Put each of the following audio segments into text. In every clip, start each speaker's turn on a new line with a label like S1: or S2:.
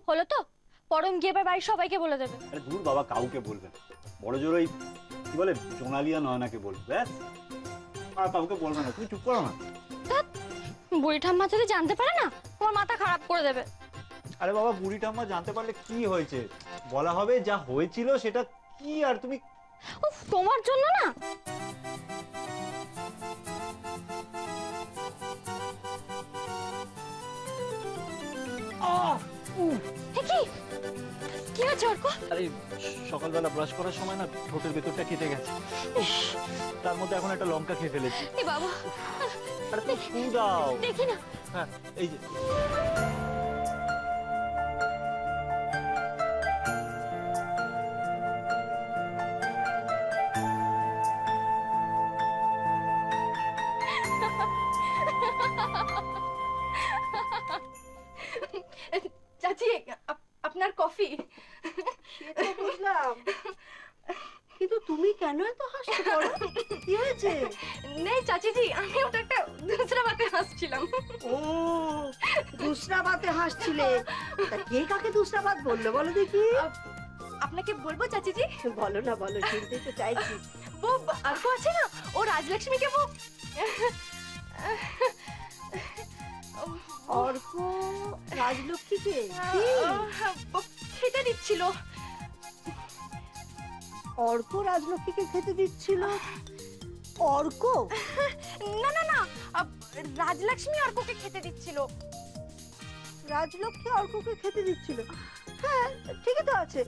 S1: হলো তো? পরম গিয়ে এবার বাড়ির সবাইকে বলে দেবে।
S2: আরে দূর বাবা, কাউকে বলবে না। বড় জোর ওই কি বলে জোনালিয়া নয়নাকে বলবে, ব্যাস। আর কাউকে বলবে না, তুমি চুপ করো না।
S1: বুড়ি ঠাম্মা যদি জানতে পারে না, তোমার মাথা খারাপ করে দেবে।
S2: আরে বাবা, বুড়ি ঠাম্মা জানতে পারলে কি হয়েছে? বলা হবে যা হয়েছিল সেটা কি, আর তুমি
S1: উফ, তোমার জন্য না। কি হয়েছে অর্ক?
S2: আরে সকালবেলা ব্রাশ করার সময় না ঠোঁটের ভেতরটা কেটে গেছে, তার মধ্যে এখন একটা লঙ্কা খেয়ে ফেলেছি।
S1: এ বাবা,
S2: আরে তুমি শু দাও।
S1: দেখি না।
S2: হ্যাঁ, এই যে।
S1: চাচি, আপনার কফি।
S3: সেটা বুঝলাম, কিন্তু তুমি কেন এত হাসছো? কি হয়েছে?
S1: নেই চাচি জি, আমি ওটা একটা দুসরা বাতে হাসছিলাম।
S3: ও, দুসরা বাতে হাসছিলে? তা কে কাকে দুসরা বাত বললো বলো দেখি?
S1: আপনাকে বলবো চাচি জি?
S3: বলো না, বলো, শুনতে তো চাইছি।
S1: ও আরকো আছে না, ও রাজলক্ষ্মীকে
S3: অর্ক রাজলক্ষ্মীকে
S1: খেতে দিচ্ছিল।
S3: অর্ক রাজলক্ষ্মীকে খেতে দিচ্ছিল? অর্ক?
S1: না না না, রাজলক্ষ্মী অর্ককে খেতে দিচ্ছিল।
S3: রাজলক্ষ্মী অর্ককে খেতে দিচ্ছিল? হ্যাঁ, ঠিকই তো আছে।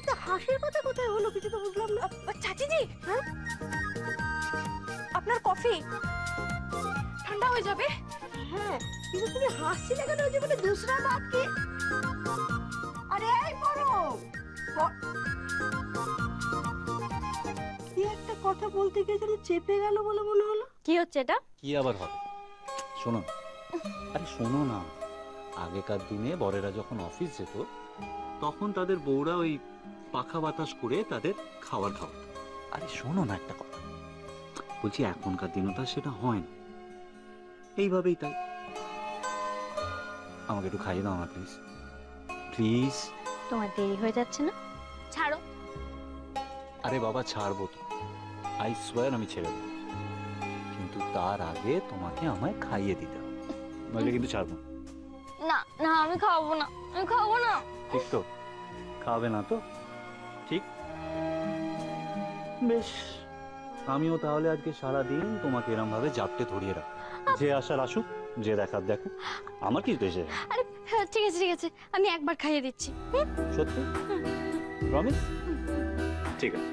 S3: তা হাসির কথা কোথায় হলো, কিছু তো বুঝলাম না।
S1: চাচি জি,
S3: হ্যাঁ,
S1: আপনার কফি ঠান্ডা হয়ে যাবে।
S3: হ্যাঁ, কিন্তু তুমি হাসছিলে কেন? ওই যে বলে দুসরা বাত কি? আরে এই পরম, কি একটা কথা বলতে গিয়ে যেন চেপে গেল বলে মনে হলো।
S1: কি হচ্ছে এটা?
S2: কি আবার হবে? শোনো, আরে শোনো না, আগেকার দিনে বরেরা যখন অফিস যেত তখন তাদের বউরা ওই পাখা বাতাস করে তাদের খাবার খাওয়াতো। আরে শোনো না একটা কথা বলছি, এখনকার দিনে তো সেটা হয় না। এইভাবেই তাই আমাকে একটু খাইয়ে দাও না প্লিজ, প্লিজ।
S1: তোমার দেরি হয়ে যাচ্ছে না? ছাড়ো।
S2: আরে বাবা ছাড়বো তো, আই সোয়ার আমি ছেড়ে দেবো, কিন্তু তার আগে তোমাকে আমায় খাইয়ে দিতে হবে, নইলে কিন্তু ছাড়বো
S1: না। না, আমি খাওয়াবো না, আমি খাওয়াবো না।
S2: ঠিক তো? খাবে না তো? ঠিক, বেশ। আমিও তাহলে আজকে সারাদিন তোমাকে এরম ভাবে জাপটে ধরিয়ে রাখ, যে আসার আসুক, যে দেখার দেখুক, আমার কি দেশে।
S1: আরে ঠিক আছে ঠিক আছে, আমি একবার খাইয়ে দিচ্ছি।
S2: সত্যি? প্রমিস? ঠিক আছে।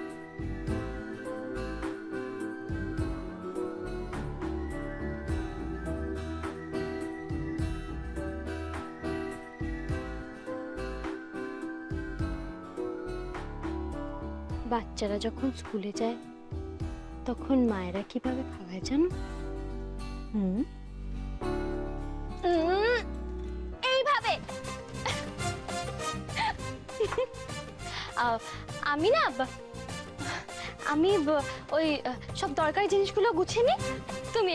S1: বাচ্চারা যখন স্কুলে যায় তখন মায়েরা কিভাবে খাওয়ায় জানো? এইভাবে। আমি না, আমি ওই সব দরকারি জিনিসগুলো গুছিয়ে নিই, তুমি